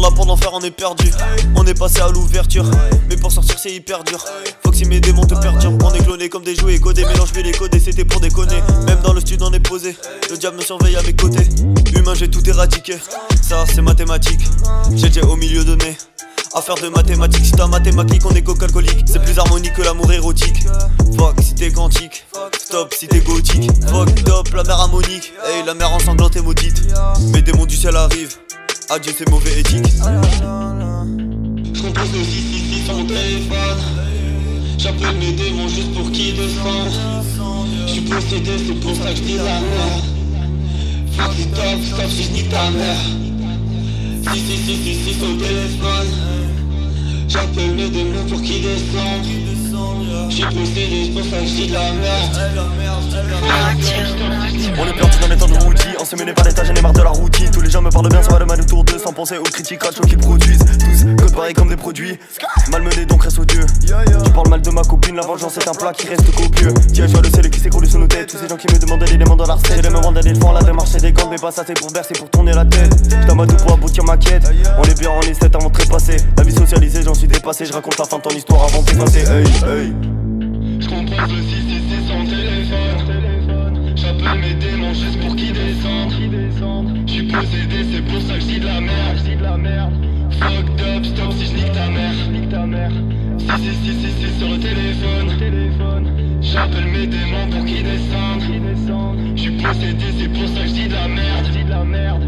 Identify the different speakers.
Speaker 1: m'a pour l'enfer on est perdu. On est passé à l'ouverture, mais pour sortir c'est hyper dur. Faut que si mes démons te perturbent. On est clonés comme des jouets codés. Mélange vais les coder, c'était pour déconner. Même dans le studio on est posé. Le diable me surveille à mes côtés. Humain j'ai tout éradiqué. Ça c'est mathématique. J'ai au milieu de mes affaires de mathématiques. Si t'as mathématique on est coq-alcoolique. C'est plus harmonique que l'amour érotique. Fuck si t'es quantique. Stop si t'es gothique. Fuck top la mer harmonique. Hey la mer ensanglante et maudite. Mes démons du ciel arrivent. Adieu c'est mauvais éthique.
Speaker 2: J'compose le 666 sur mon téléphone. J'appelle mes démons juste pour qu'ils descendent. J'suis possédé, c'est pour ça que j'dis la merde. Fuck stop si j'nique ta mère. 666 au téléphone. J'appelle mes démons pour qu'ils descendent. J'suis possédé, c'est pour ça que j'dis de la merde.
Speaker 3: On est perdu dans les temps de Woody, ensemané par l'état, j'en ai marre de la routine. Tous les gens me parlent bien, ça va de mal autour d'eux, sans penser aux critiques, rachos qu'ils produisent. Tous code pareil comme des produits, malmenés donc reste odieux. Tu parles mal de ma copine, la vengeance est un plat qui reste copieux. Tiens, je vois le ciel qui s'écroule sous nos têtes. Tous ces gens qui me demandent des éléments dans l'arcade. J'ai les moments d'aller devant la démarche et des gants, mais pas ça c'est pour bercer, pour tourner la tête. J't'amas tout pour aboutir ma quête. On est bien, on est 7 avant de trépasser. La vie socialisée, j'en suis dépassé. Je raconte la fin de ton histoire avant de t'effacer. Hey, hey.
Speaker 2: J'compose le 666 sur mon téléphone. J'appelle mes démons juste pour qu'ils descendent. J'suis possédé, c'est pour ça que j'dis de la merde. Fucked up, stop si j'nique ta mère. 666 sur le téléphone. J'appelle mes démons pour qu'ils descendent. J'suis possédé, c'est pour ça que j'dis de la merde.